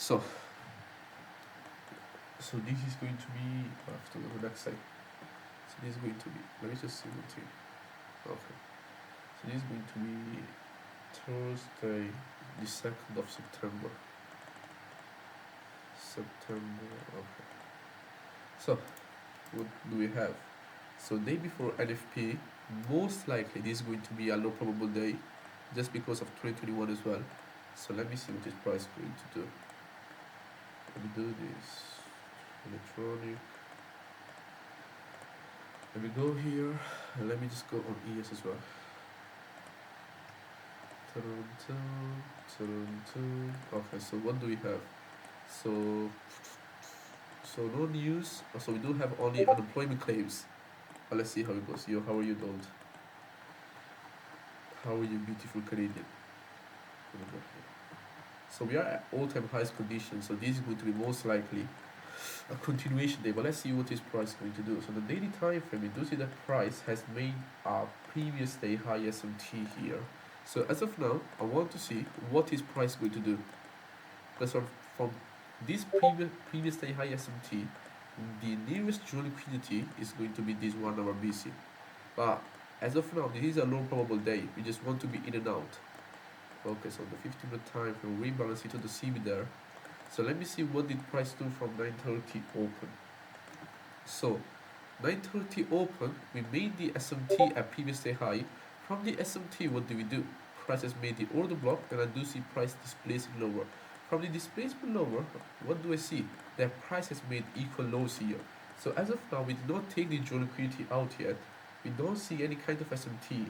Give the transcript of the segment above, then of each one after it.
So, so this is going to be, I have to go to the next side. So this is going to be, let me just see one thing. Okay. So this is going to be Thursday, the 2nd of September. September, okay. So, what do we have? So day before NFP, most likely this is going to be a low probable day, just because of 2021 as well. So let me see what this price is going to do. Let me do this. Electronic. Let me go here, and let me just go on ES as well. Toronto, Toronto. Okay, so what do we have? So, so no news. So we do have only unemployment claims. But let's see how it goes. Yo, how are you, Donald? How are you, beautiful Canadian? Let me go here. So we are at all-time highest conditions. So this is going to be most likely a continuation day. But let's see what this price is going to do. So the daily time frame, we do see that price has made a previous day high SMT here. So as of now, I want to see what is price going to do. Because from this previous day high SMT, the nearest Joule liquidity is going to be this 1 hour BC. But as of now, this is a low probable day. We just want to be in and out. Okay, so the 15-minute time frame rebalance it to the CB there. So let me see what did price do from 9:30 open. So 9:30 open, we made the SMT at previous day high. From the SMT, what do we do? Price has made the order block, and I do see price displacing lower. From the displacement lower, what do I see? That price has made equal lows here. So as of now, we did not take the dual liquidity out yet. We don't see any kind of SMT.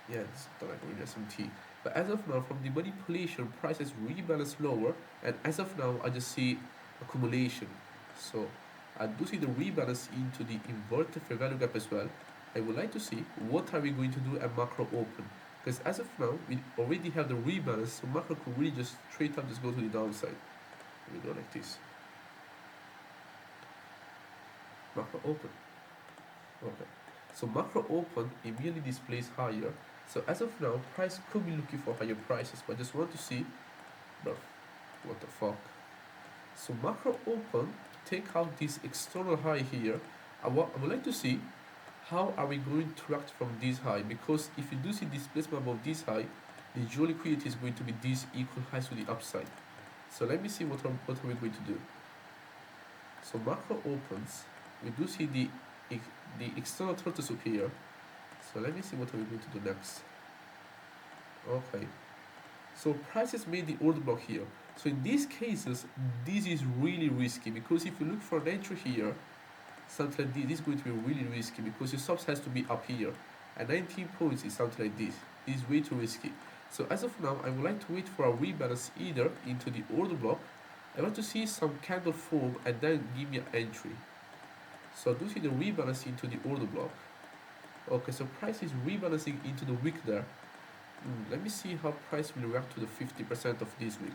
Yeah, it's not like really SMT. But as of now, from the manipulation, price has rebalanced lower, and as of now, I just see accumulation. So I do see the rebalance into the inverted fair value gap as well. I would like to see what are we going to do at macro open. Because as of now, we already have the rebalance, so macro could really just straight up just go to the downside. We go like this. Macro open. Okay. So macro open immediately displays higher. So as of now, price could be looking for higher prices, but I just want to see, bro, what the fuck. So macro open, take out this external high here. I would like to see how are we going to react from this high, because if you do see displacement above this high, the dual liquidity is going to be this equal highs to the upside. So let me see what are we going to do. So macro opens, we do see the external tortoise up here. So let me see what are we going to do next. Okay. So prices made the order block here. So in these cases, this is really risky, because if you look for an entry here, something like this is going to be really risky, because your stops has to be up here. And 19 points is something like this. It is way too risky. So as of now, I would like to wait for a rebalance either into the order block. I want to see some candle form and then give me an entry. So I do see the rebalance into the order block. Okay, so price is rebalancing into the wick there. Let me see how price will react to the 50% of this week.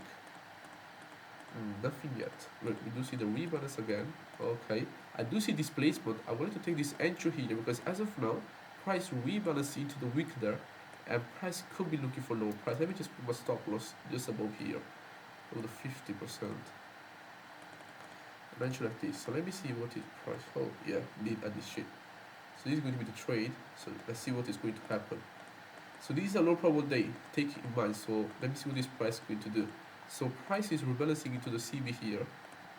Nothing yet. Look, we do see the rebalance again. Okay, I do see displacement. I wanted to take this entry here because as of now, price rebalance into the wick there, and price could be looking for low price. Let me just put my stop loss just above here, over the 50%. An entry like this. So let me see what is price. Oh yeah, need at this shit. So this is going to be the trade. So let's see what is going to happen. So this is a low probable day, take it in mind. So let me see what this price is going to do. So price is rebalancing into the CB here.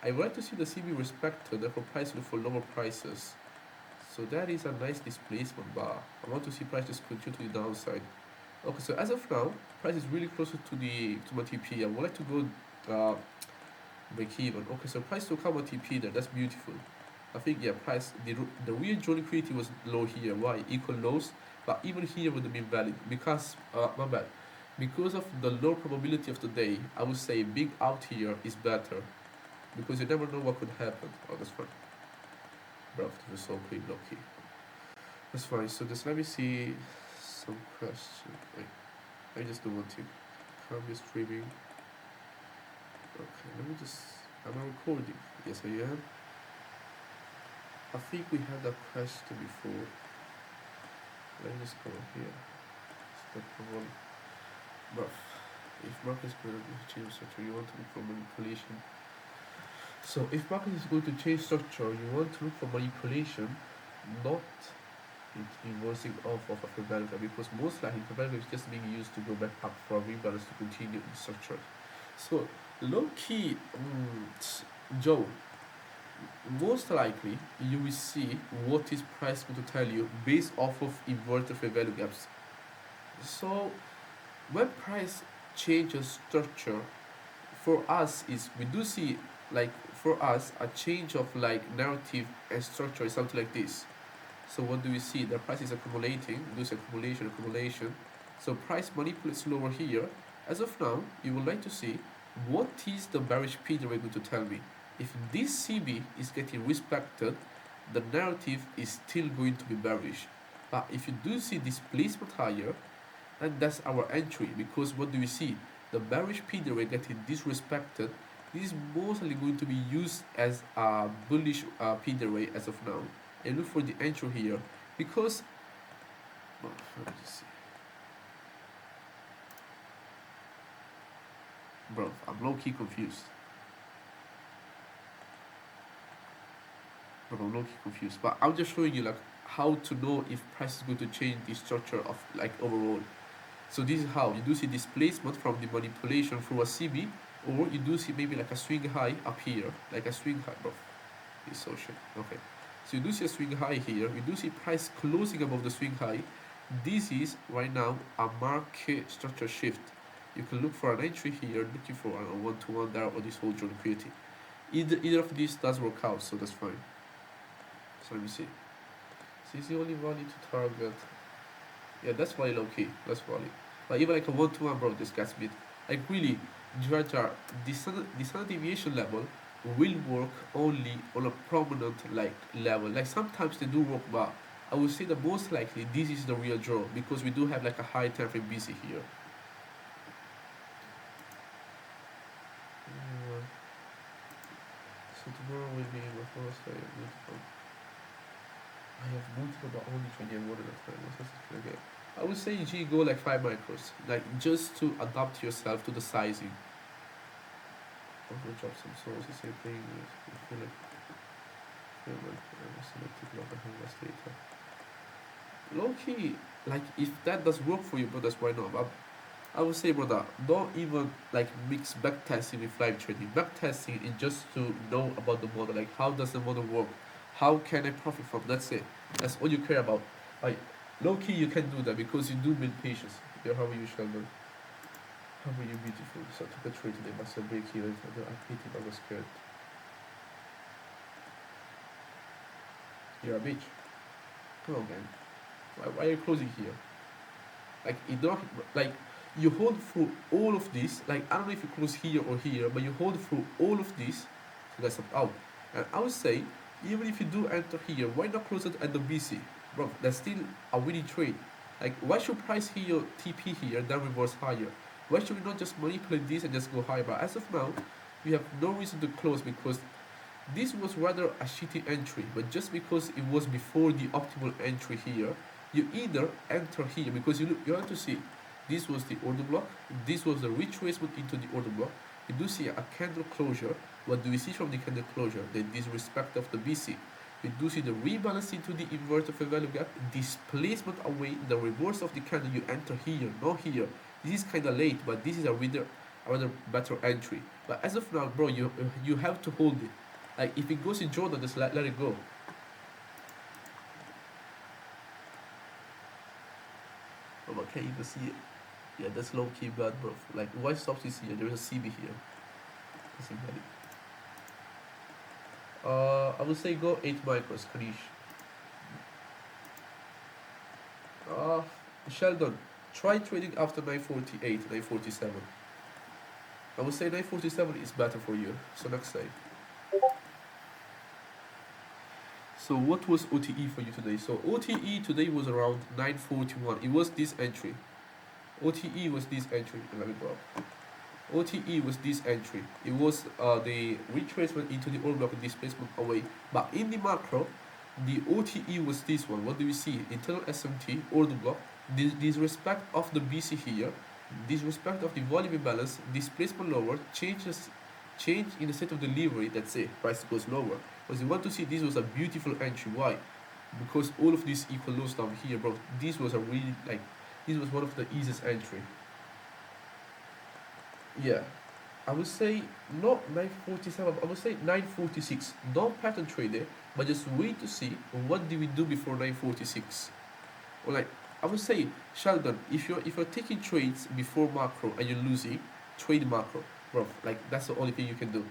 I would like to see the CB respected, therefore price look for lower prices. So that is a nice displacement bar. I want to see price just continue to the downside. Okay, so as of now, price is really closer to my TP. I would like to go break even. Okay, so price to come on TP there. That's beautiful. I think yeah, price the real joint liquidity was low here. Why? Equal lows, but even here would have been valid because my bad. Because of the low probability of the day, I would say big out here is better because you never know what could happen. Oh, that's fine. Bro, this was so quick, lucky. That's fine. So just let me see some questions. Wait, I just do one thing. Come you streaming. Okay, let me just. Am I recording? Yes, I am. I think we had that question before. Let me just go here. Step one. Rough. If market is going to change structure, you want to look for manipulation. So if market is going to change structure, you want to look for manipulation, not it reversing off of a fair value gap, because most likely fair value gap is just being used to go back up for a rebalance to continue in structure. So low key, Joe, most likely you will see what is price going to tell you based off of inverted fair value gaps. So when price changes structure, for us is we do see, like, for us a change of like narrative and structure is something like this. So what do we see? The price is accumulating, we do see accumulation. So price manipulates lower here. As of now, you would like to see what is the bearish period going to tell me. If this CB is getting respected, the narrative is still going to be bearish. But if you do see displacement higher, and that's our entry, because what do we see? The bearish period rate getting disrespected. This is mostly going to be used as a bullish period rate as of now. And look for the entry here, because let me just see. Bro, I'm low-key confused. But I'm just showing you like how to know if price is going to change the structure of like overall. So this is how you do see displacement from the manipulation through a CB, or you do see maybe like a swing high up here, like a swing high, bro. It's so shit. Okay. So you do see a swing high here. You do see price closing above the swing high. This is right now a market structure shift. You can look for an entry here, looking for a one-to-one there, or this whole joint liquidity. Either of these does work out, so that's fine. So let me see. So is the only value to target? Yeah, that's valid, okay. That's valid. But even like a one-to-one, bro, this gets bit. Like really, Gibraltar, the standard deviation level will work only on a prominent like level. Like sometimes they do work, but I would say that most likely this is the real draw, because we do have like a high time frame BC here. So tomorrow will be my first day. I have multiple, but only to get one at a time. What's this again? I would say G go like 5 micros, like just to adapt yourself to the sizing. I'm gonna drop some souls, the same thing. I feel like I'm selected longer less later. Low key, like if that does work for you, brothers, why not? But I would say, brother, don't even like mix backtesting with live trading. Backtesting is just to know about the model, like how does the model work, how can I profit from? That's it. That's all you care about. Like low key, you can do that because you do build patience. Yeah, how are you, Sheldon? How are you, beautiful? So I took a trade today, but I break here. I hate it. I was scared. You're a bitch. Come on, man. Why are you closing here? Like you don't like you hold through all of this. Like I don't know if you close here or here, but you hold through all of this. So that's out. And I would say, even if you do enter here, why not close it at the BC, bro? That's still a winning trade. Like why should price here TP here then reverse higher? Why should we not just manipulate this and just go higher? But as of now, we have no reason to close, because this was rather a shitty entry, but just because it was before the optimal entry here, you either enter here, because you have to see this was the order block, this was the retracement into the order block. You do see a candle closure. What do we see from the candle closure? The disrespect of the BC. You do see the rebalance into the inverted fair value gap, displacement away, the reverse of the candle. You enter here, not here. This is kind of late, but this is a rather better entry. But as of now, bro, you have to hold it. Like if it goes in Jordan, just let it go. Oh, I can't even see it. Yeah, that's low key bad, bro. Like why stops this here? There is a CB here. Doesn't get it. I would say go 8 micros, Kanish. Sheldon, try trading after 948, 947. I would say 947 is better for you. So next time. So what was OTE for you today? So OTE today was around 941. It was this entry. OTE was this entry. Let me go up. OTE was this entry. It was the retracement into the order block and displacement away. But in the macro, the OTE was this one. What do we see? Internal SMT, order block, disrespect of the BC here. Disrespect of the volume imbalance, displacement lower, change in the state of delivery, that's it, price goes lower. Because you want to see this was a beautiful entry. Why? Because all of these equal lows down here, bro. This was a really like this was one of the easiest entry. Yeah. I would say not 947, I would say 946. Don't pattern trade it, but just wait to see what did we do before 946. Or like I would say, Sheldon, if you're taking trades before macro and you're losing, trade macro, bro. Like that's the only thing you can do.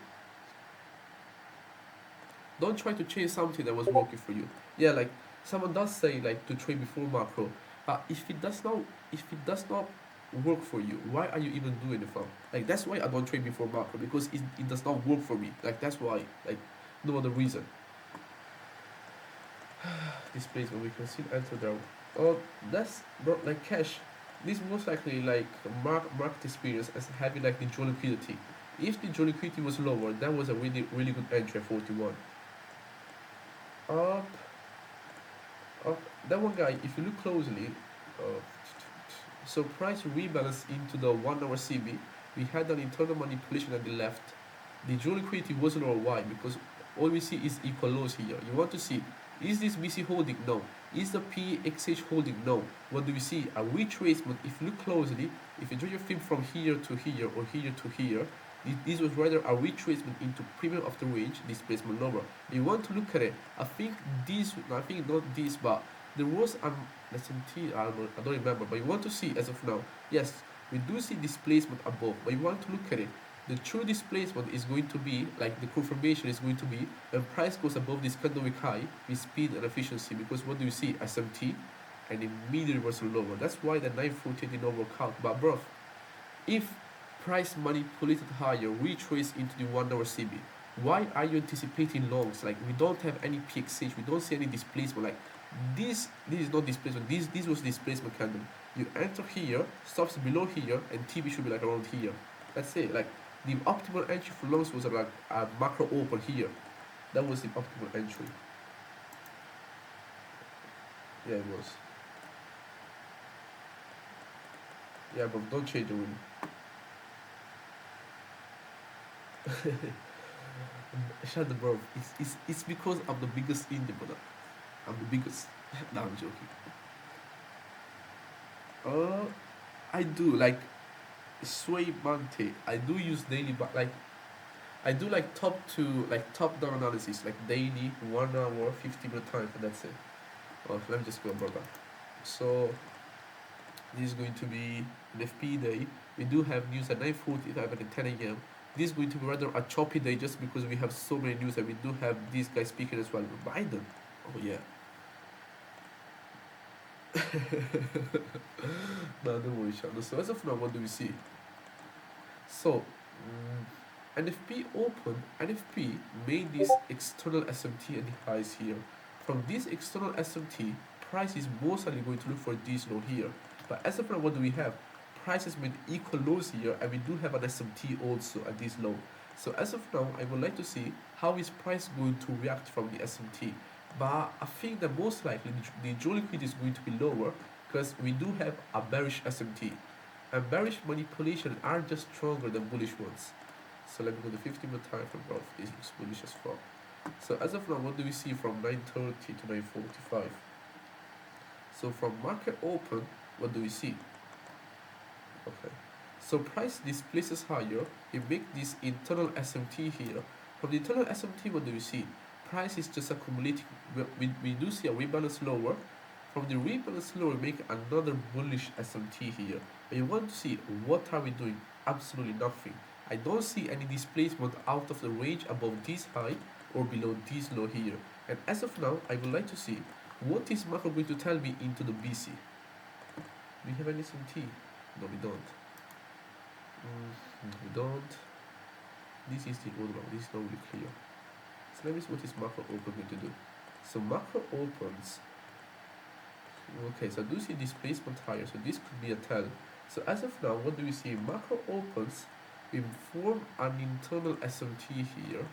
Don't try to change something that was working for you. Yeah, like someone does say like to trade before macro. If it does not work for you, why are you even doing it from? Like that's why I don't trade before macro because it does not work for me. Like that's why. Like no other reason. This place where we can still enter there. Oh, that's bro, like cash. This most likely like market experience as having like the Joe liquidity. If the Joe liquidity was lower, that was a really good entry at 41. Up, up. That one guy, if you look closely, uh, so price rebalance into the 1 hour CB. We had an internal manipulation at the left. The Joe liquidity wasn't lower. Why? Because all we see is equal lows here. You want to see, is this BC holding? No. Is the PXH holding? No. What do we see? A retracement. If you look closely, if you draw your film from here to here or here to here, this was rather a retracement into premium of the range, displacement lower. You want to look at it. I think not this, but there was an SMT, I don't remember, but you want to see as of now, yes, we do see displacement above, but you want to look at it. The true displacement is going to be, like the confirmation is going to be, when price goes above this candlewick high with speed and efficiency, because what do you see? SMT and immediate reversal lower. That's why the 940 did not work out. But bro, if price manipulated higher, retrace into the 1 hour CB, why are you anticipating longs? Like we don't have any PXH, we don't see any displacement. Like this is not displacement. This was displacement candle. You enter here, stops below here, and TB should be like around here. That's it. Like the optimal entry for longs was like a macro open here. That was the optimal entry. Yeah, it was. Yeah, but don't change the win. Shut the bro. It's because I'm the biggest in the brother. I'm the biggest. No, I'm joking. Uh, I do like Sway Mante. I do use daily, but like I do like top down analysis, like daily 1 hour, 50 minute time, and that's it. Oh, let me just go brother. So this is going to be an FP day. We do have news at 9:45 and at 10 a.m. This is going to be rather a choppy day just because we have so many news and we do have these guys speaking as well. Biden. Oh yeah. No, don't worry, Shana. So as of now, what do we see? So NFP open, NFP made this external SMT at the highs here. From this external SMT, price is most likely going to look for this low here. But as of now, what do we have? Price has made equal lows here, and we do have an SMT also at this low. So as of now, I would like to see how is price going to react from the SMT. But I think that most likely the Joe liquidity is going to be lower because we do have a bearish SMT. And bearish manipulation are just stronger than bullish ones. So let me go to 50-minute time frame, bro. This looks bullish as fuck. So as of now, what do we see from 9:30 to 9:45? So from market open, what do we see? Okay. So price displaces higher. You make this internal SMT here. From the internal SMT, what do we see? Price is just accumulating. We do see a rebalance lower. From the rebalance lower, we make another bullish SMT here. And you want to see what are we doing? Absolutely nothing. I don't see any displacement out of the range above this high or below this low here. And as of now, I would like to see what is macro going to tell me into the BC. Do we have any SMT? No, we don't. We don't. This is the old one. This is not really clear. So let me see what is macro open going to do. So macro opens. Okay, so I do see displacement higher, so this could be a tell. So as of now, what do we see? Macro opens, we form an internal SMT here.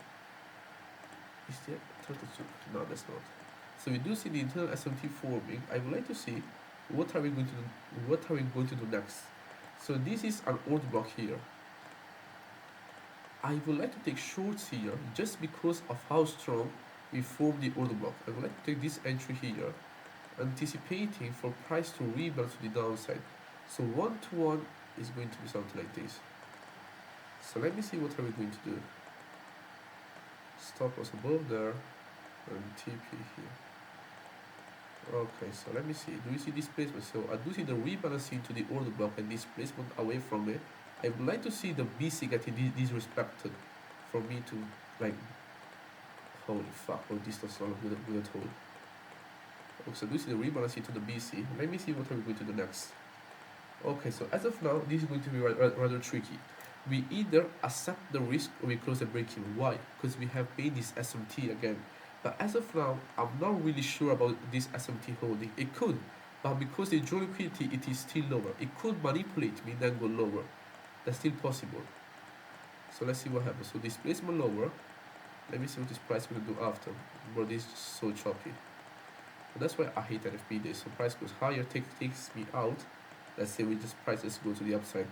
Is there 32? No, that's not. So we do see the internal SMT forming. I would like to see what are we going to do next. So this is an order block here. I would like to take shorts here just because of how strong we form the order block. I would like to take this entry here, anticipating for price to rebound to the downside. So 1 to 1 is going to be something like this. So let me see what are we going to do. Stop loss above there and TP here. Okay, so let me see. Do you see this placement? So I do see the rebalancing to the order block and displacement away from it. I would like to see the BC getting disrespected for me to like, holy fuck, oh this does not look good at all. Okay, so do you see the rebalancing to the BC? Let me see what are we going to do next. Okay, so as of now, this is going to be rather tricky. We either accept the risk or we close the break even. Why? Because we have made this SMT again. But as of now, I'm not really sure about this SMT holding. It could, but because the draw liquidity, it is still lower. It could manipulate me and then go lower. That's still possible. So let's see what happens. So displacement lower. Let me see what this price will do after. But this is just so choppy. And that's why I hate NFP days. So price goes higher, takes me out. Let's say we just prices go to the upside.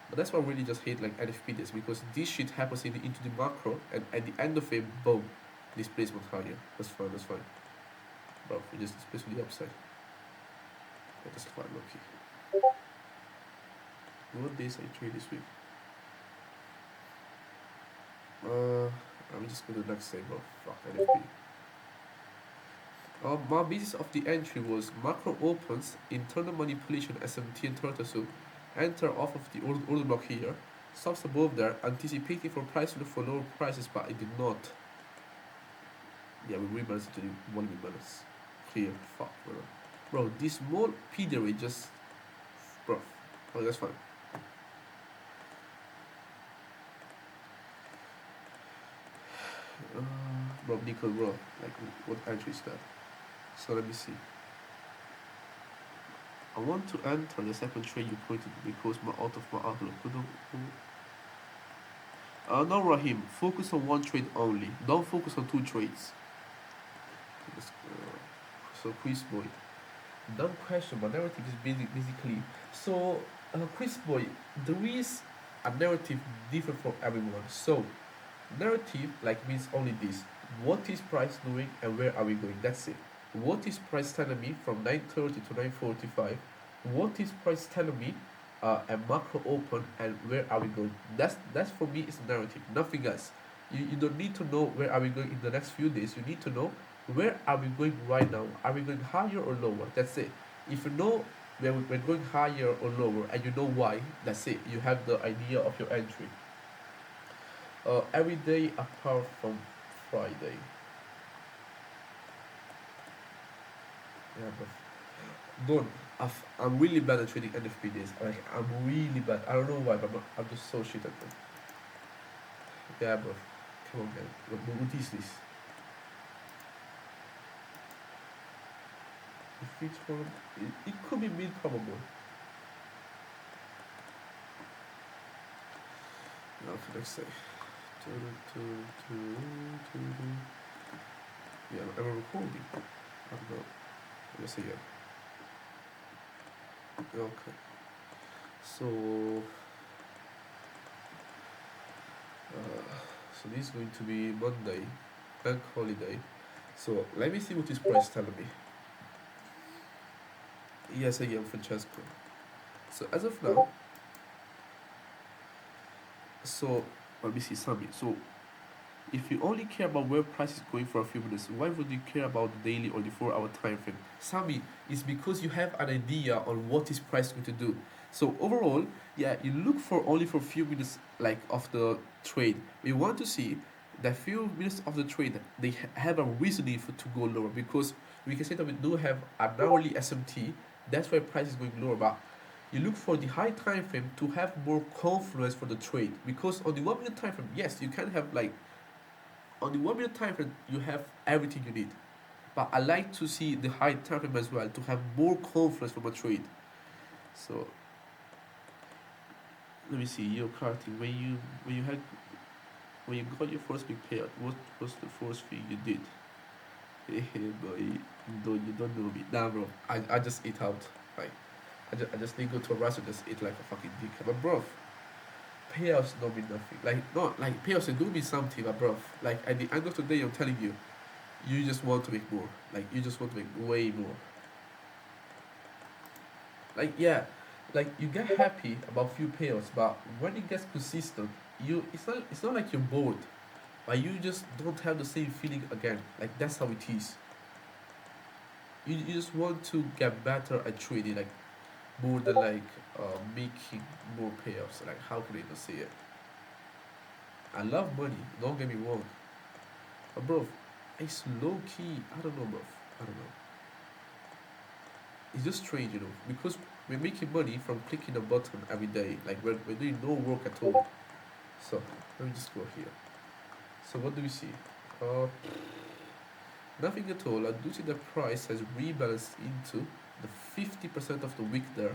But that's why I really just hate like NFP days, because this shit happens into the macro, and at the end of it, boom, displacement higher. That's fine, that's fine. But we just displace to the upside. That's quite lucky. What days I trade this week? I'm just going to the next table. Fuck NFP. My basis of the entry was macro opens, internal manipulation SMT and turtle soup, enter off of the order block here, stops above there, anticipating for price to look for lower prices, but it did not. Yeah, we rebalanced to the one rebalance. Here, fuck, bro. Bro, this small P rate just, bro. Oh, that's fine. Bro, nickel, bro. Like, what entry is that? So let me see. I want to enter the second trade you pointed because out of my outlook. No, Rahim. Focus on one trade only. Don't focus on two trades. So, Chris Boy. Don't question, my narrative is basically. So, Chris Boy, there is a narrative different for everyone. So, narrative like means only this: what is price doing and where are we going? That's it. What is price telling me from 9:30 to 9:45? What is price telling me a macro open and where are we going? That's for me is narrative, nothing else. You don't need to know where are we going in the next few days. You need to know where are we going right now. Are we going higher or lower? That's it. If you know where we're going higher or lower and you know why, that's it. You have the idea of your entry. Every day apart from Friday. Yeah, but don't. I'm really bad at trading NFP days. Like I'm really bad. I don't know why, but I'm just so shit at them. Yeah, bro. Come on, man. What is this? If it's for it could be mid probable. Now for next day. Yeah, I'm recording. I don't know. Yes, again. Okay. So this is going to be Monday, bank holiday. So let me see what this price telling me. Yes, I am Francesco. So as of now, so let me see Sammy. So if you only care about where price is going for a few minutes, why would you care about the daily or the 4 hour time frame? Sammy, it's because you have an idea on what is price going to do. So overall, yeah, you look for only for a few minutes like of the trade. We want to see that few minutes of the trade they have a reasoning for to go lower, because we can say that we do have an hourly SMT. That's why price is going lower, but you look for the high time frame to have more confluence for the trade, because on the 1 minute time frame, yes, you can have like on the 1 minute time frame you have everything you need, but I like to see the high time frame as well to have more confidence from a trade. So let me see your carting when you got your first big payout. What was the first thing you did? Hey boy, you don't know me. Nah, bro, I just ate out. Like I just need to go to a restaurant just eat like a fucking dick. But bro, payouts don't mean nothing. Like not like payouts they do mean something, but bro, like at the end of the day, I'm telling you, you just want to make more. Like you just want to make way more. Like yeah, like you get happy about few payouts, but when it gets consistent, you it's not like you're bored, but you just don't have the same feeling again. Like that's how it is. You just want to get better at trading, like more than like making more payouts. Like how can I even say it? I love money. Don't get me wrong, but bro, it's low key. I don't know, bro. I don't know. It's just strange, because we're making money from clicking a button every day. Like we're doing no work at all. So let me just go here. So what do we see? Uh, Nothing at all. I do see the price has rebalanced into the 50% of the wick there.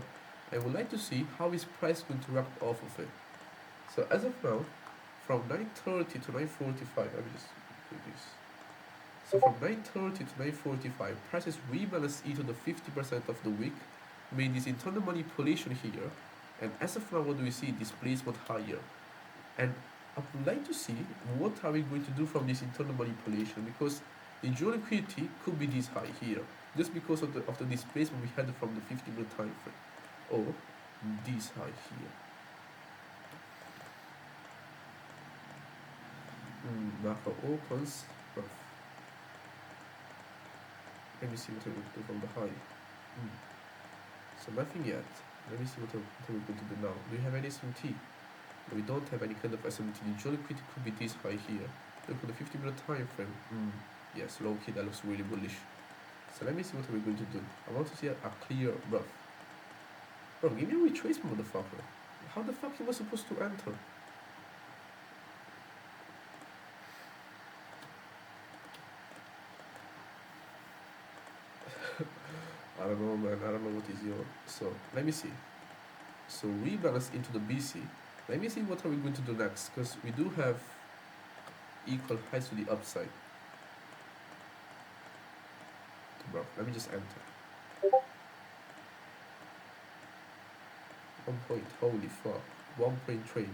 I would like to see how is price going to react off of it. So as of now, from 9:30 to 9:45, let me just do this. So from 9:30 to 9:45, prices rebalanced into the 50% of the wick, made this internal manipulation here, and as of now, what do we see? Displacement higher. And I would like to see what are we going to do from this internal manipulation, because the dual liquidity could be this high here, just because of the displacement we had from the 50-minute time frame, or this high here. Macro opens, but let me see what I will do from the high. Mm. So nothing yet. Let me see what we're going to do now. Do we have any SMT? No, we don't have any kind of SMT. The dual liquidity could be this high here. Look at the 50-minute time frame. Yes, low key, that looks really bullish. So let me see what we're going to do. I want to see a clear rough. Bro, give me a retracement, motherfucker. How the fuck he was supposed to enter? I don't know, man. I don't know what is your. So let me see. So rebalance into the BC. Let me see what are we going to do next, because we do have equal heights to the upside. Bro, let me just enter. 1 point, holy fuck. 1 point trade.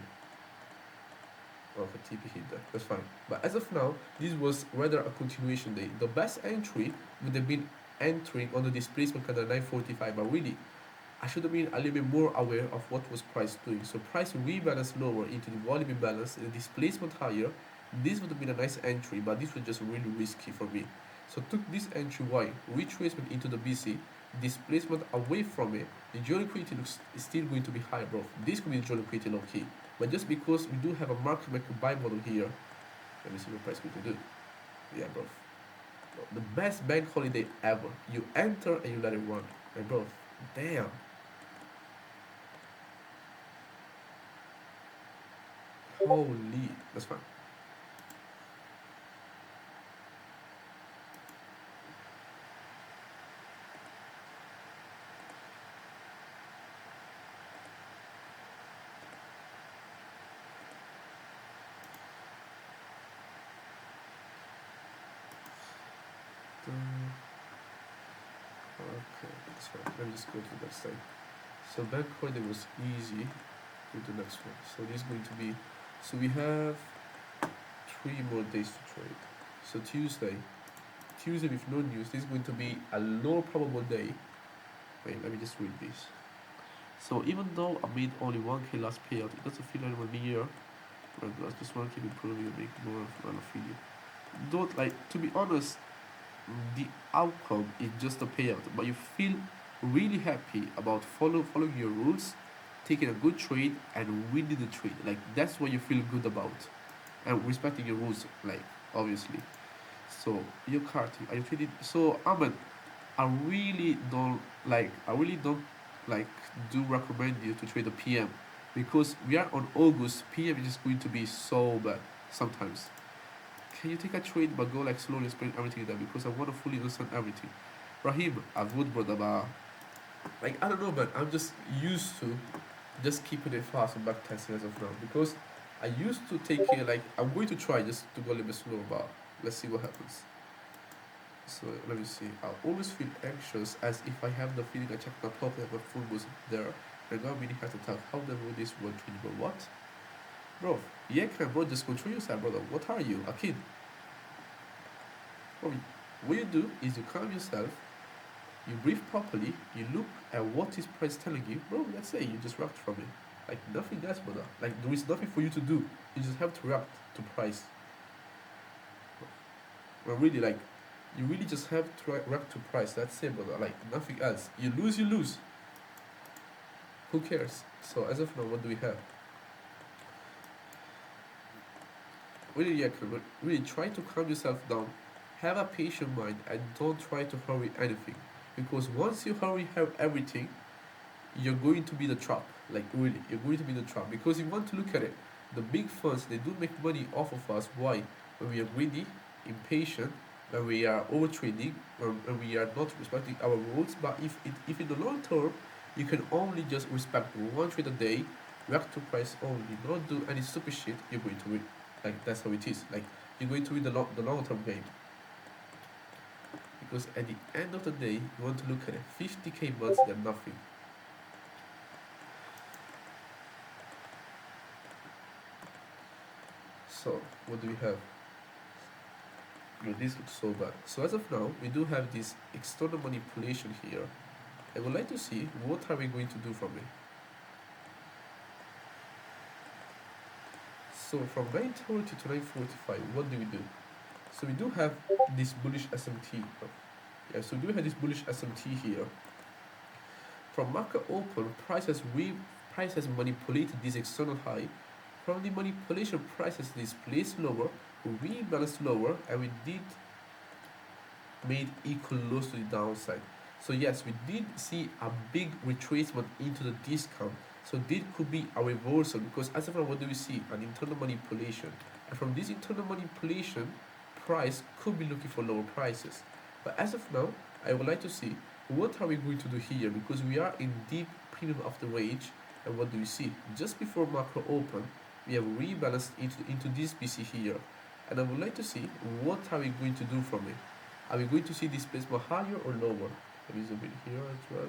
Okay, TP hit there. That's fine. But as of now, this was rather a continuation day. The best entry would have been entering on the displacement candle 945, but really, I should have been a little bit more aware of what was price doing. So price rebalanced lower into the volume imbalance, the displacement higher. This would have been a nice entry, but this was just really risky for me. So took this entry wide, retracement into the BC, displacement away from it. The dual liquidity looks is still going to be high, bro. This could be the dual liquidity low key. But just because we do have a market maker buy model here, let me see what price we can do. Yeah, bro. The best bank holiday ever. You enter and you let it run. And bro, damn. Holy, that's fine. Okay, that's fine. Let me just go to the next side. So bank holiday was easy. Go to the next one. So this is going to be. So we have 3 more days to trade. So Tuesday with no news. This is going to be a low probable day. Wait, let me just read this. So even though I made only 1K last payout, it doesn't feel anywhere near. I just want to keep improving and make more of an affiliate. Don't like to be honest. The outcome is just a payout, but you feel really happy about following your rules, taking a good trade and winning the trade. Like that's what you feel good about, and respecting your rules. Like obviously. So you're karting. Are you trading? So Ahmed, I really don't like do recommend you to trade the PM, because we are on August. PM is just going to be so bad sometimes. Can you take a trade but go like slowly explain everything there, because I want to fully understand everything. Rahim, I would, brother, but like I don't know, but I'm just used to just keeping it fast and back testing as of now, because I used to take care, like I'm going to try just to go a little bit slow, but let's see what happens. So let me see. I'll always feel anxious as if I have the feeling I checked my pocket and my phone was there. And now many heart attack. How the road is one training, but what? Bro, yeah, can bro, just control yourself, brother. What are you? A kid? Bro, what you do is you calm yourself, you breathe properly, you look at what is price telling you, bro, let's say you just react from it. Like nothing else, brother. Like there is nothing for you to do. You just have to react to price. Well, really, like, you really just have to react to price. That's it, brother. Like nothing else. You lose, you lose. Who cares? So as of now, what do we have? Really, yeah, really try to calm yourself down. Have a patient mind and don't try to hurry anything. Because once you hurry have everything, you're going to be the trap. Like really, you're going to be the trap. Because you want to look at it. The big funds they do make money off of us. Why? When we are greedy, impatient, when we are overtrading, when we are not respecting our rules. But if in the long term you can only just respect one trade a day, react to price only, not do any stupid shit, you're going to win. Like that's how it is. Like you're going to win the long term game. Because at the end of the day, you want to look at it. 50k months, they're nothing. So what do we have? This looks so bad. So as of now, we do have this external manipulation here. I would like to see what are we going to do from it. So from 9:30 to 9:45, what do we do? So we do have this bullish SMT. Yeah, so we do have this bullish SMT here. From market open, price has manipulated this external high. From the manipulation, price has displaced lower, rebalanced lower, and we did made equal lows to the downside. So yes, we did see a big retracement into the discount. So this could be a reversal because as of now, what do we see? An internal manipulation. And from this internal manipulation, price could be looking for lower prices. But as of now, I would like to see what are we going to do here because we are in deep premium of the range. And what do we see? Just before macro open, we have rebalanced into this BC here. And I would like to see what are we going to do from it. Are we going to see displacement higher or lower? Let me zoom in here as well.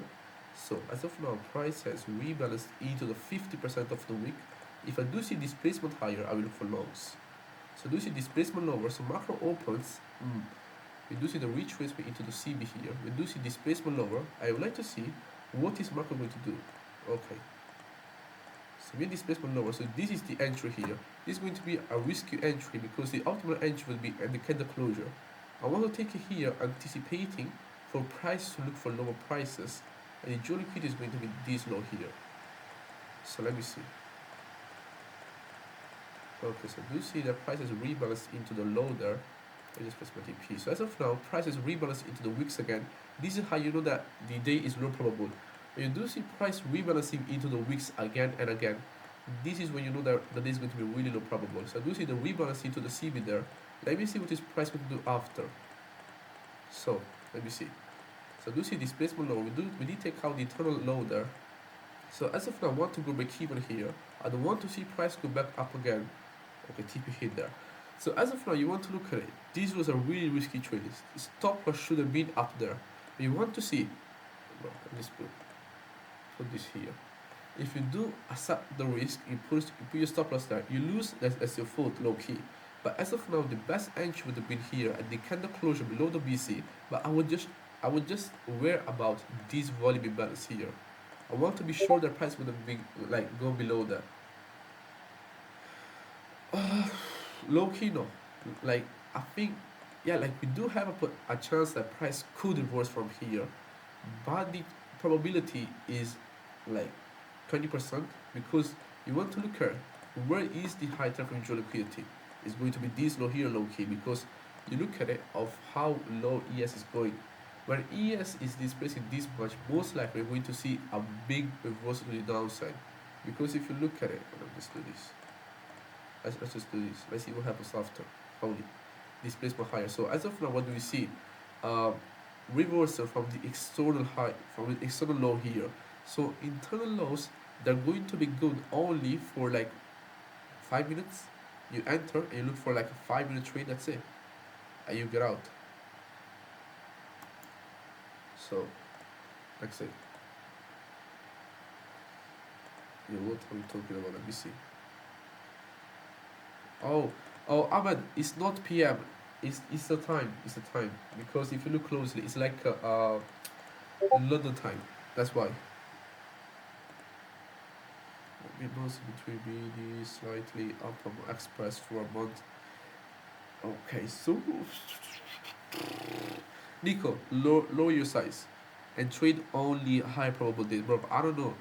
So as of now, price has rebalanced into the 50% of the week. If I do see displacement higher, I will look for longs. So do see displacement lower, so macro opens. We do see the retracement into the CB here. We do see displacement lower. I would like to see what is macro going to do. Okay. So we have displacement lower. So this is the entry here. This is going to be a risky entry because the optimal entry will be at the candle closure. I want to take it here anticipating for price to look for lower prices and the dual liquidity is going to be this low here. So let me see. Okay, so do you see that price has rebalanced into the low there? I just press my TP. So as of now, price has rebalanced into the wicks again. This is how you know that the day is low probable. When you do see price rebalancing into the wicks again and again, this is when you know that the day is going to be really low probable. So I do see the rebalance into the CB there. Let me see what this price going to do after. So let me see. So do see displacement low. We did take out the internal low there. So as of now, I want to go break even here. I don't want to see price go back up again. Okay, TP hit there. So as of now, you want to look at it. This was a really risky trade. Stop loss should have been up there. But you want to see. Well, let's put this here. If you do accept the risk, you put your stop loss there. You lose. That's your fault, low key. But as of now, the best entry would have been here at the candle closure below the BC. But I would just aware about this volume imbalance here. I want to be sure that price would have been like go below that. Low key no. Like I think yeah, like we do have a chance that price could reverse from here, but the probability is like 20% because you want to look at where is the high time frame liquidity. It's going to be this low here, low key, because you look at it of how low ES is going. When ES is displacing this much, most likely we're going to see a big reversal to the downside. Because if you look at it, let's do this. Let's just do this. Let's see what happens after. Holy, displacement higher. So as of now, what do we see? Reversal from the external high, from the external low here. So internal lows, they're going to be good only for like 5 minutes. You enter and you look for like a 5 minute trade. That's it, and you get out. So let's say, yeah, what are we talking about? Let me see. Oh, oh, Ahmed, it's not PM. It's the time. It's the time because if you look closely, it's like London time. That's why. We must between BD slightly up on Express for a month. Okay, so Nico, lower your size and trade only high probable days, bro. I don't know.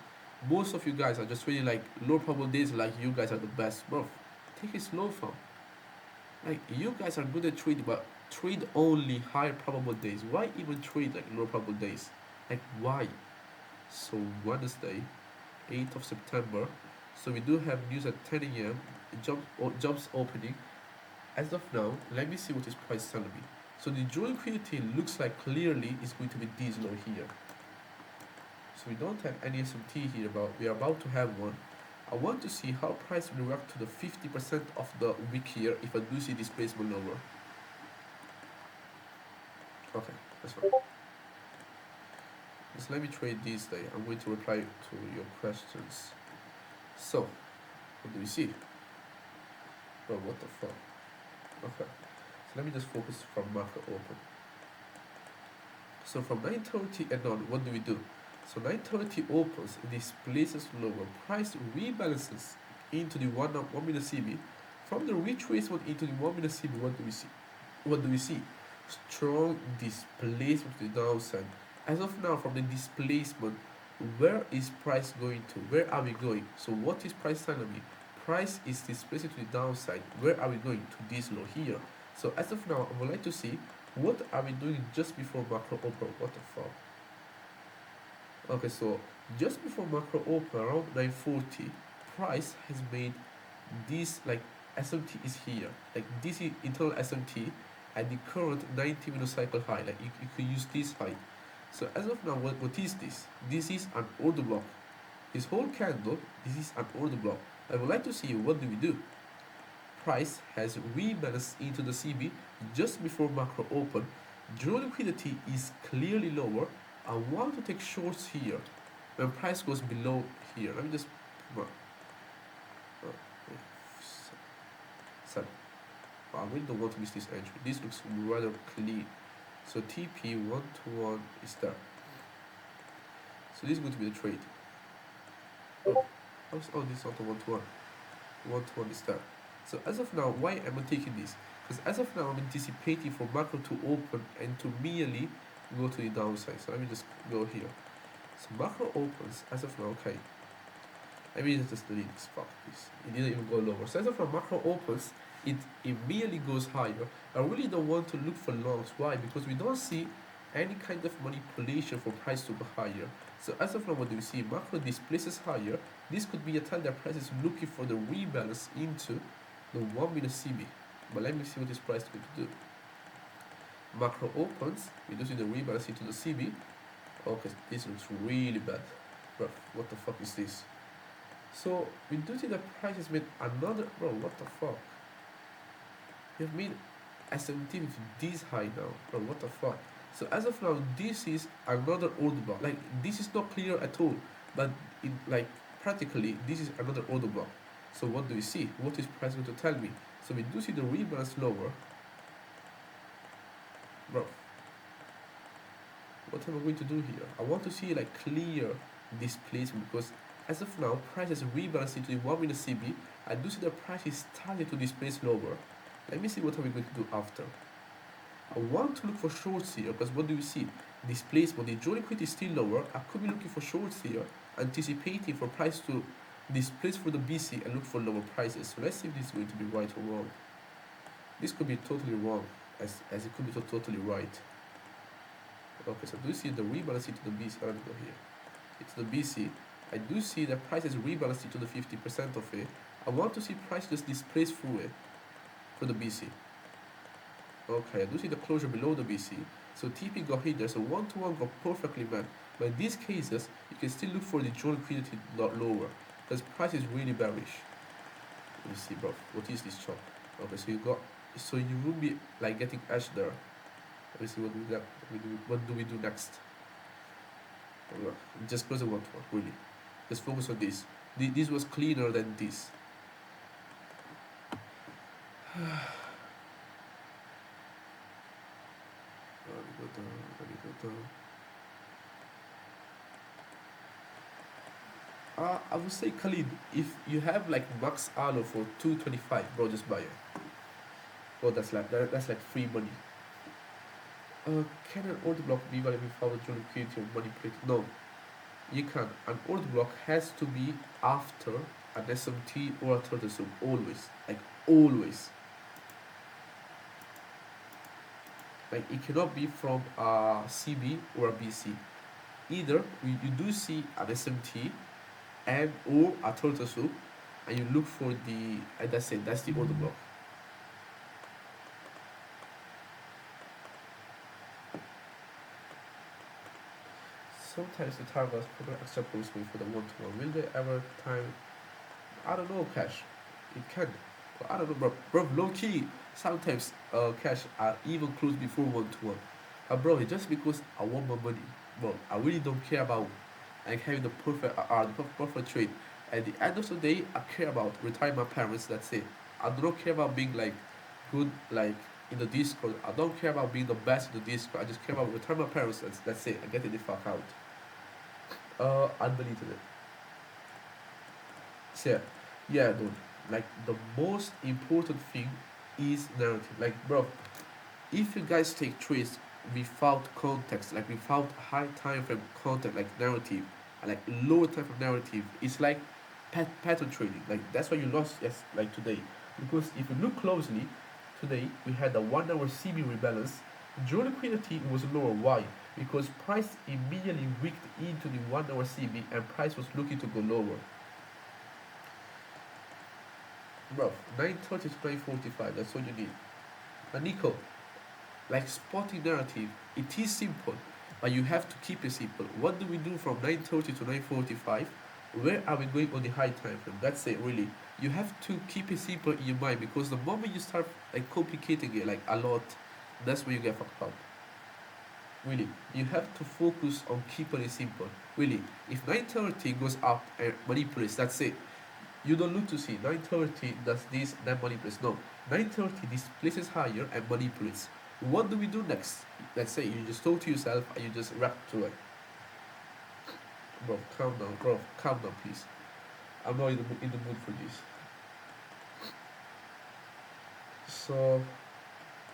Most of you guys are just trading like low probable days, like you guys are the best, bro. Take it slow, fam. Like you guys are good at trading, but trade only high probable days. Why even trade like low probable days? Like why? So Wednesday, 8th of September. So we do have news at 10 a.m. Jobs opening. As of now, let me see what his price is telling me. So the dual liquidity looks like clearly is going to be this low here. So we don't have any SMT here, but we are about to have one. I want to see how price will react to the 50% of the week here if I do see displacement lower. Okay, that's fine. Just let me trade this day. I'm going to reply to your questions. So, what do we see? Bro, what the fuck? Okay. So let me just focus from market open. So from 9:30 and on, what do we do? So 9:30 opens, displaces lower, price rebalances into the 1 minute CB. From the retracement into the 1 minute CB, what do we see? What do we see? Strong displacement to the downside. As of now, from the displacement, where is price going to? Where are we going? So what is price telling me? Price is displacing to the downside. Where are we going? To this low here. So as of now, I would like to see what are we doing just before macro open. What the fuck? Okay, so just before macro open around 9:40, price has made this like SMT is here. Like this is internal SMT at the current 90-minute cycle high. Like you could use this high. So as of now, what is this? This is an order block. This whole candle, this is an order block. I would like to see what do we do. Price has rebalanced into the CB just before macro open. Dual liquidity is clearly lower. I want to take shorts here when price goes below here. Let me just set. I really don't want to miss this entry. This looks rather clean. So TP 1-to-1 is there. So this is going to be the trade. Oh, this is not a 1-to-1. 1-to-1 is there. So as of now, why am I taking this? Because as of now, I'm anticipating for macro to open and to merely go to the downside. So let me just go here. So macro opens as of now. Okay. I mean, it's just delete this. Fuck this. It didn't even go lower. So as of now, macro opens. It immediately goes higher. I really don't want to look for longs. Why? Because we don't see any kind of manipulation for price to go higher. So as of now, what do we see? Macro displaces higher. This could be a time that price is looking for the rebalance into the 1 minute CB. But let me see what this price is going to do. Macro opens, we do see the rebalance into the CB. Okay, this looks really bad. Bro, what the fuck is this? So we do see the price has made another. Bro, what the fuck? We have made S17 with this high now. Bro, what the fuck? So as of now, this is another order block. Like this is not clear at all, but it like practically this is another order block. So what do we see? What is price going to tell me? So we do see the rebalance lower. Bro, what am I going to do here? I want to see like clear displacement because as of now, price has rebalanced into the 1 minute CB. I do see the price is starting to displace lower. Let me see what are we going to do after. I want to look for shorts here because what do we see? Displacement. The dual liquidity is still lower. I could be looking for shorts here, anticipating for price to displace for the BC and look for lower prices. So let's see if this is going to be right or wrong. This could be totally wrong, as it could be totally right. Okay, so do you see the rebalance into the BC? Let me go here. It's the BC. I do see that price is rebalanced into the 50% of it. I want to see price just displace through it for the BC. Okay, I do see the closure below the BC. So TP got hit there, so 1-to-1 got perfectly met. But in these cases, you can still look for the dual liquidity lot lower, because price is really bearish. Let me see, bro. What is this chop? Okay, so you will be like getting edge there. Let me see what do we do next. Look, just close the one to one, really. Just focus on this. This was cleaner than this. Let me go down, let me go down. I would say Khalid, if you have like max alo for 225, bro, just buy it. Bro, that's like free money. Can an order block be valid without dual liquidity or manipulate? No, you can't. An order block has to be after an SMT or a turtle soup, always. Like always. Like it cannot be from a CB or a BC. Either you do see an SMT and or a turtle soup, and you look for the, and that's it. That's the order block. Sometimes the targets provide extra postman for the one-to-one. Will they ever time? I don't know, Cash. It can. But I don't know, bro. Low key. Sometimes Cash are even close before one-to-one. Bro, it's just because I want my money, bro. I really don't care about like having the perfect trade. At the end of the day, I care about retiring my parents. That's it. I do not care about being like good, like in the Discord. I don't care about being the best in the Discord. I just care about retiring my parents. That's it. I get it the fuck out. Unbelievable. So yeah, dude. Like the most important thing is narrative. Like, bro, if you guys take trades without context, like without high time frame context, like narrative, like lower time frame narrative, it's like pattern trading. Like that's why you lost, yes, like today. Because if you look closely, today we had a 1 hour CB rebalance. Dual liquidity was lower. Why? Because price immediately wicked into the 1 hour CB and price was looking to go lower. Bro, 930 to 945, that's all you need. And Nico, like spotting narrative, it is simple, but you have to keep it simple. What do we do from 930 to 945? Where are we going on the high time frame? That's it, really. You have to keep it simple in your mind because the moment you start like complicating it like a lot, that's where you get fucked up. Really, you have to focus on keeping it simple. Really, if 930 goes up and manipulates, that's it. You don't look to see 930 does this, then manipulates. No, 930 displaces higher and manipulates. What do we do next? Let's say you just talk to yourself and you just rap to it. Bro, calm down, bro, calm down, please. I'm not in the mood for this. So,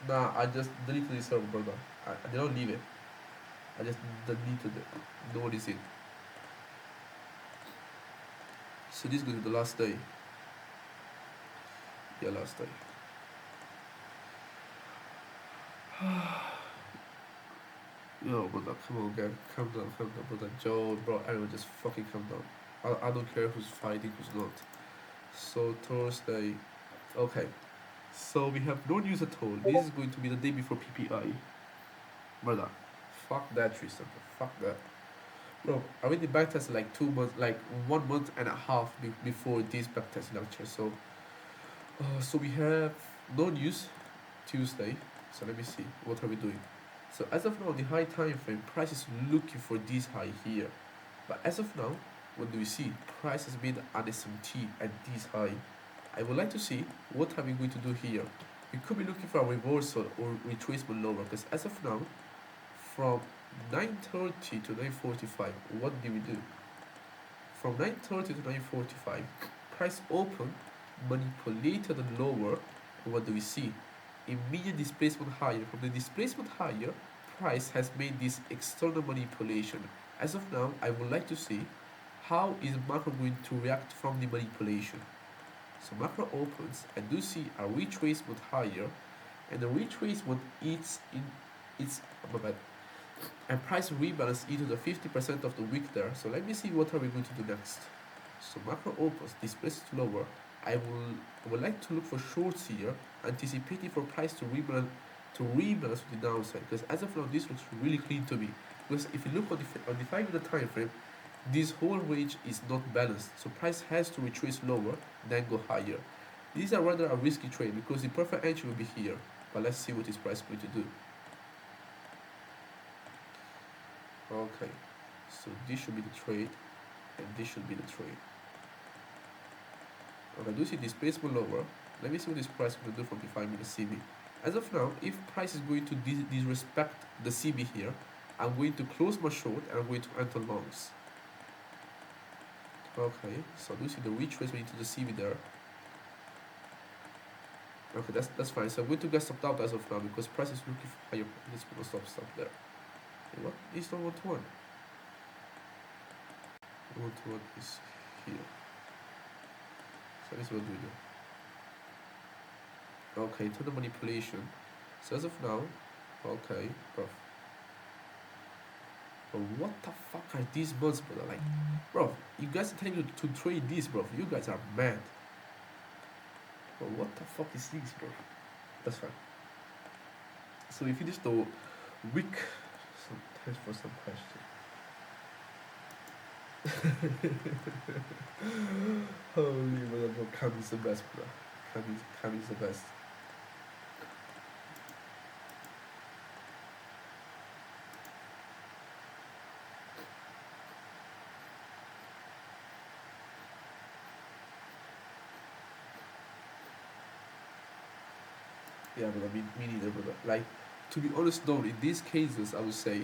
nah, I just deleted this server, brother. I did not leave it. I just deleted it. No one is in. So this is going to be the last day. Yeah, last day. Yo, brother, come on, guy. Calm down, brother. Joe, bro, everyone just fucking calm down. I don't care who's fighting, who's not. So, Thursday. Okay. So, we have no news at all. This is going to be the day before PPI. Brother, fuck that, Tristan. Fuck that. Bro, I already backtested like 2 months, like 1 month and a half before this backtesting lecture. So we have no news Tuesday. So let me see. What are we doing? So as of now, the high time frame, price is looking for this high here. But as of now, what do we see? Price has made an SMT at this high. I would like to see what are we going to do here. We could be looking for a reversal or retracement lower because as of now, from 930 to 945, what did we do? From 930 to 945, price open, manipulated and lower, and what do we see? Immediate displacement higher. From the displacement higher, price has made this external manipulation. As of now, I would like to see how is macro going to react from the manipulation. So macro opens and do see a retracement higher, and the retracement is in its my bad, and price rebalance into the 50% of the wick there. So let me see what are we going to do next. So macro opens, displaces lower. I would like to look for shorts here, anticipating for price to rebalance with the downside. Because as of now, this looks really clean to me. Because if you look on the 5 minute time frame, this whole range is not balanced. So price has to retrace lower, then go higher. These are rather a risky trade because the perfect entry will be here. But let's see what this price is going to do. Okay. So this should be the trade, and this should be the trade. Okay, I do see displacement lower. Let me see what this price is going to do from the 5-minute CB. As of now, if price is going to disrespect the CB here, I'm going to close my short and I'm going to enter longs. Okay, so I do see the retracement into the CB there. Okay, that's fine. So I'm going to get stopped out as of now because price is looking for higher. Let's put a stop there. Okay, what? It's not 1-to-1. 1-to-1 is here. So this is what we do. Okay, to the manipulation. So as of now, okay, bro. But what the fuck are these months, brother? Like, bro, you guys are telling me to trade this, bro. You guys are mad. But what the fuck is this, bro? That's fine. So we finished the week. So thanks for some questions. Holy brother, bro, Cam is the best, bro. Cam is the best. Yeah, brother, me neither, brother. Like, to be honest, though, in these cases, I would say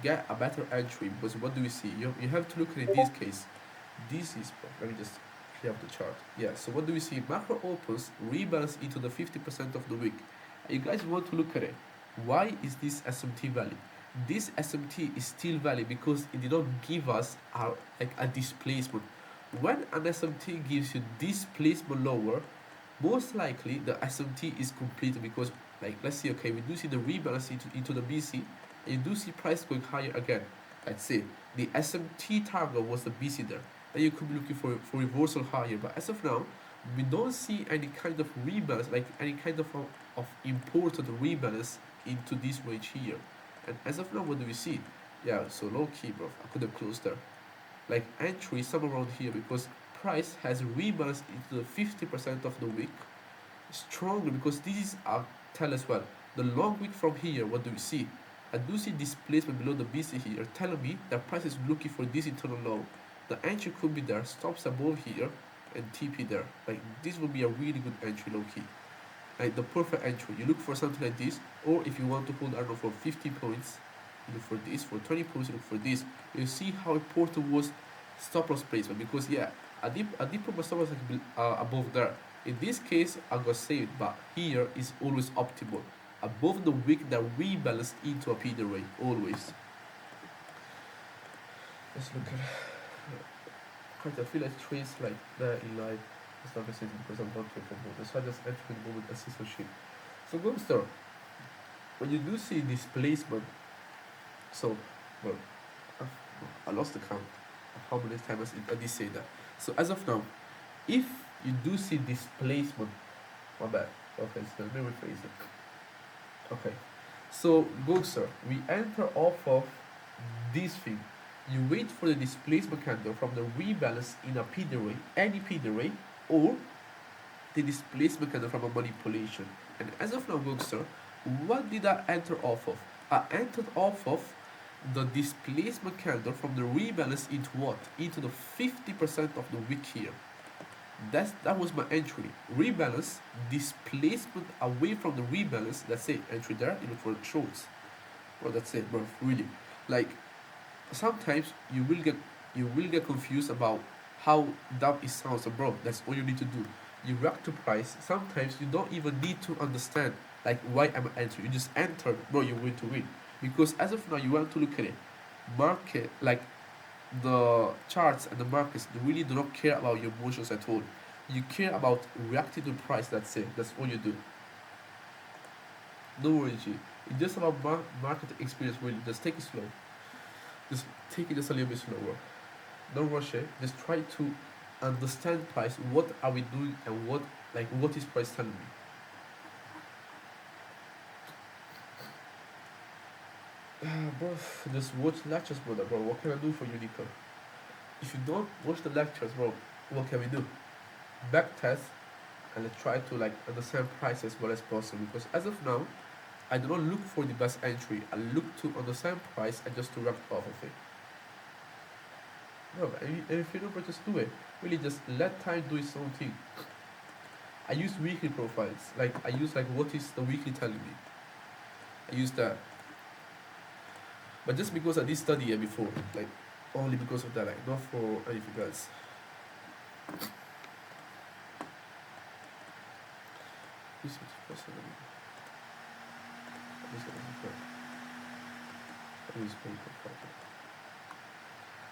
get a better entry because what do we see? You have to look at in this case. This is, let me just clear up the chart. Yeah, so what do we see? Macro opens rebalance into the 50% of the week. You guys want to look at it. Why is this SMT valid? This SMT is still valid because it did not give us a displacement. When an SMT gives you displacement lower, most likely the SMT is completed because, like, let's see, okay, we do see the rebalance into the BC, and you do see price going higher again. Let's see, the SMT target was the BC there. Then you could be looking for reversal higher, but as of now, we don't see any kind of rebalance, like any kind of important rebalance into this range here. And as of now, what do we see? Yeah, so low key, bro. I could have closed there. Like entry somewhere around here because price has rebalanced into the 50% of the week strongly because this is tell as well. The long week from here, what do we see? I do see displacement below the BC here, telling me that price is looking for this internal low. The entry could be there, stops above here, and TP there. Like this would be a really good entry, low key. Like the perfect entry. You look for something like this, or if you want to hold, I don't know, for 50 points, you look for this. For 20 points, you look for this. You see how important was stop loss placement because yeah, I did put my stop loss above there. In this case, I got saved, but here is always optimal. Above the wick that rebalanced into a PD ray, always. Let's look at I feel like trades like that in life. It's not the same because I'm not here for more. So I just enter in the moment and see some shit. So go start. When you do see displacement, so well, I lost the count of how many times I did say that. So as of now, if you do see displacement, my bad. Okay, so let me rephrase it. Okay, so good sir, we enter off of this thing. You wait for the displacement candle from the rebalance in a PD ray, any PD ray, or the displacement candle from a manipulation. And as of now, good sir, what did I enter off of? I entered off of the displacement candle from the rebalance into what? Into the 50% of the wick here. That was my entry. Rebalance, displacement away from the rebalance. That's it. Entry there. You look for the shorts. Well, that's it, bro. Really, like sometimes you will get confused about how dumb it sounds, bro. That's all you need to do. You react to price. Sometimes you don't even need to understand like why I'm entering. You just enter, bro. You're going to win because as of now, you want to look at it. Market like the charts and the markets they really do not care about your emotions at all. You care about reacting to price. That's it. That's all you do. No worries, G. It's just about market experience. Really, just take it slow. Just take it just a little bit slower. Don't rush it. Just try to understand price. What are we doing and what is price telling me? Bro, just watch lectures, brother, bro. What can I do for you, Nico? If you don't watch the lectures, bro, what can we do? Back test and let's try to like understand price as well as possible because as of now, I do not look for the best entry. I look to understand price and just to wrap off of it. No, and if you don't just do it, really just let time do its own thing. I use weekly profiles. Like I use like what is the weekly telling me. I use that, but just because I did study it before, like only because of that, like not for anything else. This is possible. This is very.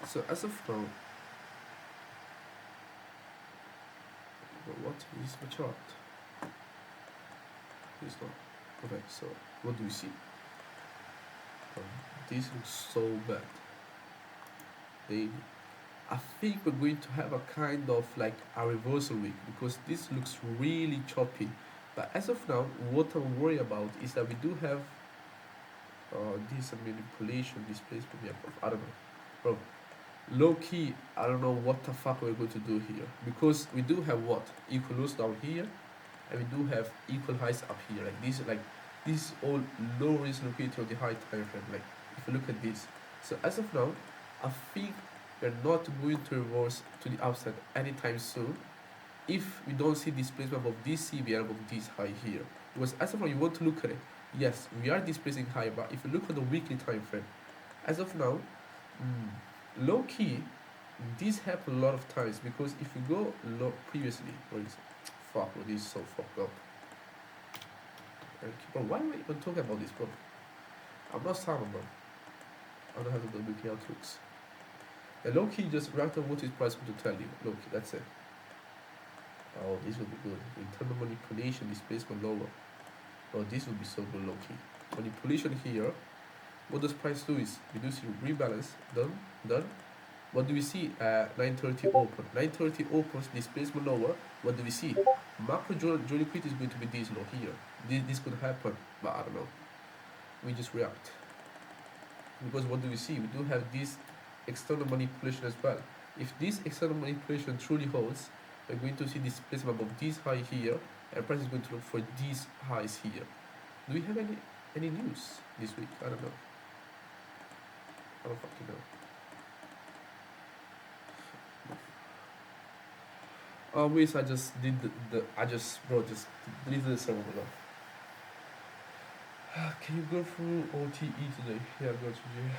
So as of now, what is the chart? It's not. Okay, so what do we see? Um, this looks so bad. They, I think we're going to have a kind of like a reversal week because this looks really choppy. But as of now, what I'm worried about is that we do have this manipulation, displacement. Yeah, I don't know, bro. Low key, I don't know what the fuck we're going to do here because we do have what equal lows down here, and we do have equal highs up here. This is all low risk liquidity on the high time frame. Like if you look at this, so as of now, I think we're not going to reverse to the upside anytime soon if we don't see displacement of this CB and of this high here. Because as of now, you want to look at it. Yes, we are displacing high, but if you look at the weekly time frame, as of now, low key, this happened a lot of times because if you go low previously, where is it? Fuck, bro, this is so fucked up. Bro, why are we even talking about this, bro? I'm not Simon, bro. I don't have to do weekly outlooks. And low key, just write down what is price going to tell you. Low key, that's it. Oh, this will be good. Internal manipulation, displacement lower. Oh, this will be so good, low key. Manipulation here. What does price do is we do see rebalance, done, done. What do we see at 9:30 open? 9:30 opens, displacement lower. What do we see? Macro joint liquidity is going to be this low here. This could happen, but I don't know. We just react. Because what do we see? We do have this external manipulation as well. If this external manipulation truly holds, we're going to see displacement above this high here, and price is going to look for these highs here. Do we have any news this week? I don't know. I don't fucking know. Always I just did I just just deleted the server below. Can you go through OTE today? Yeah, go to you.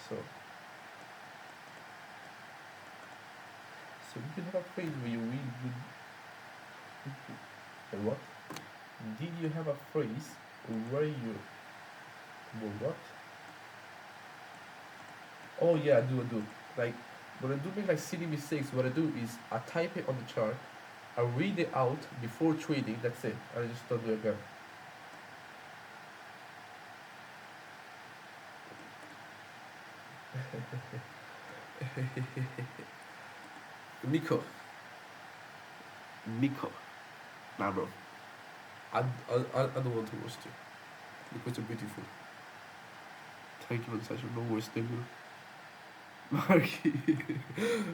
So you can have a phrase where you really good. And what? Did you have a phrase where you what? Oh yeah, I do. Like when I do make like silly mistakes, what I do is I type it on the chart, I read it out before trading. That's it. I just don't do it again. Nico, nah, bro. I don't want to roast you because you're beautiful. Thank you for such a no worst thing, bro. Marky,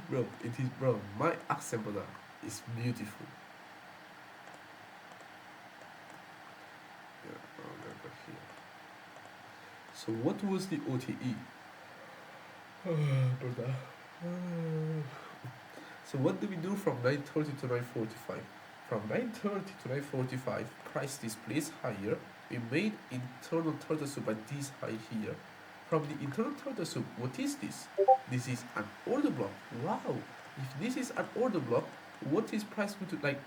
bro, it is, bro. My accent, brother, is beautiful. Yeah, oh, here. So what was the OTE? Brother. So what do we do from 9:30 to 9:45? From 9:30 to 9:45, price displays higher. We made internal turtle soup at this high here. From the internal turtle soup, what is this? This is an order block. Wow! If this is an order block, what is price going to like?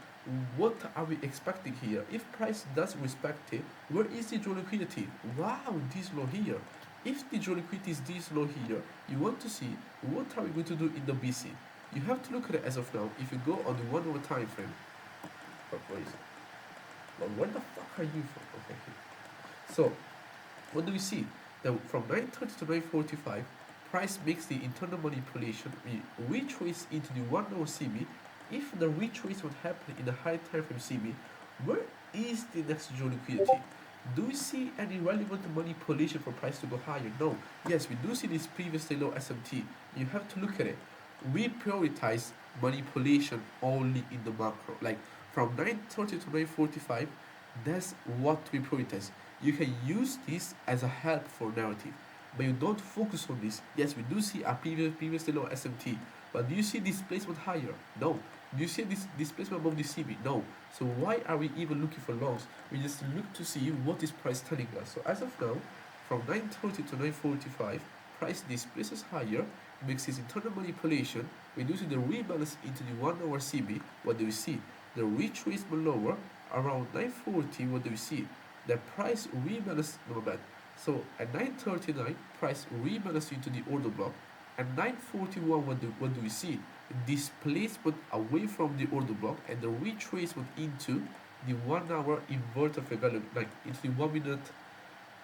What are we expecting here? If price does respect it, where is the draw liquidity? Wow, this low here. If the draw liquidity is this low here, you want to see what are we going to do in the BC. You have to look at it as of now. If you go on the 1 hour time frame, where is it? Well, where the fuck are you from? Okay, here. So, what do we see? Now, from 9:30 to 9:45, price makes the internal manipulation. We retrace into the 1 hour CB. If the retrace would happen in the high time frame CB, where is the next draw liquidity? Do we see any relevant manipulation for price to go higher? No. Yes, we do see this previously low SMT. You have to look at it. We prioritize manipulation only in the macro. Like from 9:30 to 9:45, that's what we prioritize. You can use this as a help for narrative. but you don't focus on this. Yes, we do see a previously low SMT, but do you see displacement higher? No. Do you see this displacement above the CB? No. So why are we even looking for longs? We just look to see what is price telling us. So as of now, from 930 to 945, price displaces higher, makes its internal manipulation, reducing the rebalance into the 1 hour CB. What do we see? The retracement lower around 940. What do we see? The price rebalance, no bad. So at 939, price rebalance into the order block. At 941, what do we see? Displacement away from the order block and the retracement into the 1 hour inverter fair value, like into the 1 minute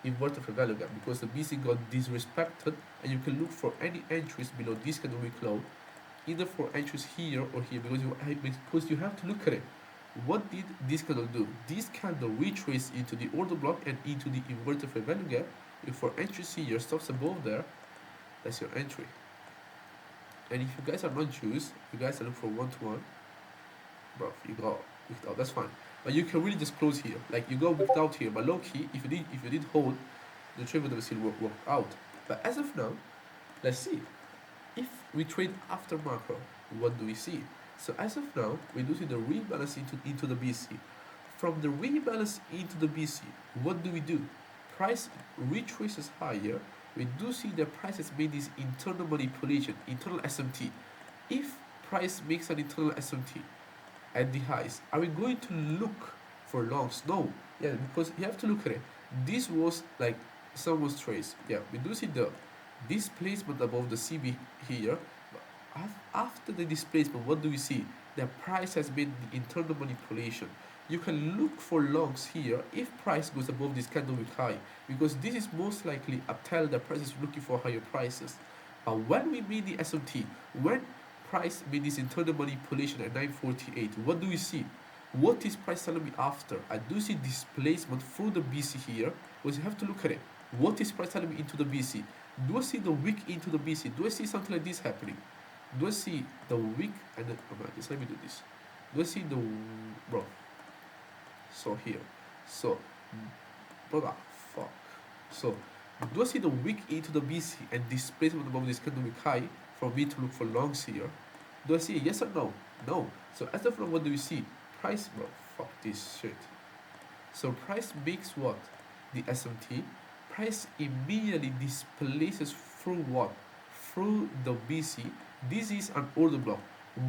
inverter fair value gap, because the BC got disrespected, and you can look for any entries below this candle close, either for entries here or here, because you have to look at it. What did this candle do? This candle retraced into the order block and into the inverter fair value gap. If for entries here stops above there, that's your entry. And if you guys are not Jews, you guys are looking for 1-to-1, bro, you go without, that's fine. But you can really just close here. Like you go without here, but low key, if you did hold, the trade would have still work out. But as of now, let's see. If we trade after macro, what do we see? So as of now, we do see the rebalance into the BC. From the rebalance into the BC, what do? Price retraces higher. We do see the price has made this internal manipulation, internal SMT. If price makes an internal SMT at the highs, are we going to look for longs? No. Yeah, because you have to look at it. This was like someone's trace. Yeah, we do see the displacement above the CB here. After the displacement, what do we see? The price has made the internal manipulation. You can look for longs here if price goes above this candlewick high, because this is most likely a tell that price is looking for higher prices. But when we made the SMT, when price made this internal manipulation at 948, what do we see? What is price telling me after? I do see displacement through the BC here, because you have to look at it. What is price telling me into the BC? Do I see the wick into the BC? Do I see something like this happening? Do I see the wick and the, oh man, just let me do this. Do I see the, bro? So here, so, brother, fuck. So, do I see the wick into the BC and displacement above this candlewick high for me to look for longs here? Do I see a yes or no? No. So as of now, what do we see? Price, bro, fuck this shit. So price makes what? The SMT. Price immediately displaces through what? Through the BC. This is an order block.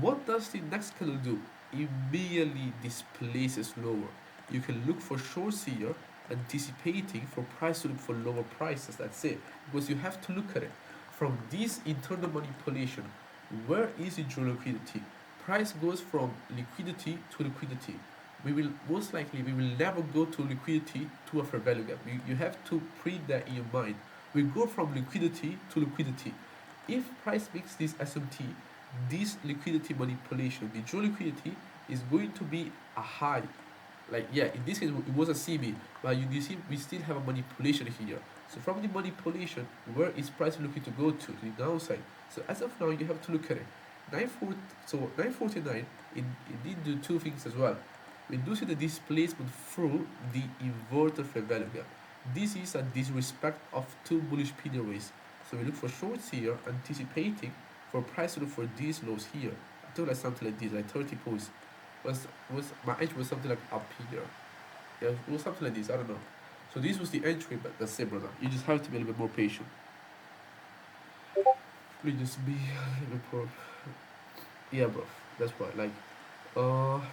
What does the next candle do? Immediately displaces lower. You can look for shorts here, anticipating for price to look for lower prices. That's it. Because you have to look at it. From this internal manipulation, where is the dual liquidity? Price goes from liquidity to liquidity. We will never go to liquidity to a fair value gap. You have to print that in your mind. We go from liquidity to liquidity. If price makes this SMT, this liquidity manipulation, the dual liquidity is going to be a high. Like, yeah, in this case it was a CB, but you see we still have a manipulation here. So from the manipulation, where is price looking to go to the downside? So as of now, you have to look at it. 949, it did do two things as well. We do see the displacement through the inverter fair value gap. This is a disrespect of two bullish PD rays. So we look for shorts here, anticipating for price to look for these lows here. I thought like something like this, like 30 points. Was my entry was something like up here. Yeah, it was something like this, I don't know. So this was the entry, but that's it, brother. You just have to be a little bit more patient. Please just be a little bit more. Yeah, bro. That's right. Like,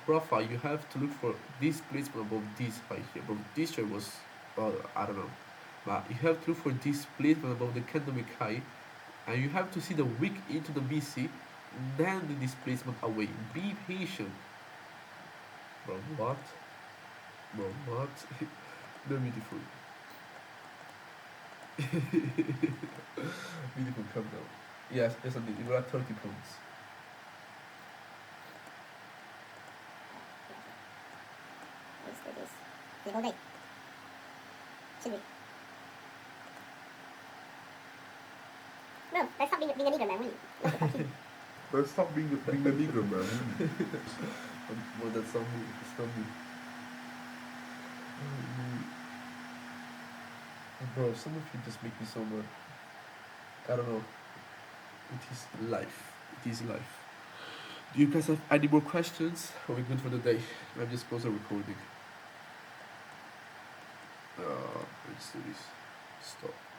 Rafa, you have to look for this placement above this high here. But this trade was, I don't know. But you have to look for this placement above the candlewick high, and you have to see the wick into the BC, then the displacement away. Be patient. Bro, what? Bro, what? No, beautiful. Beautiful, calm down. Yes, indeed. You were at 30 points. Let's do this. The whole day. Should we? Bro, let's stop being a nigger, man, will you? Let's stop being a nigger, man. Well, that's not me. It's not me. Bro, some of you just make me so mad. I don't know. It is life. It is life. Do you guys have any more questions? Are we good for the day? Let me just close the recording. Let's do this. Stop.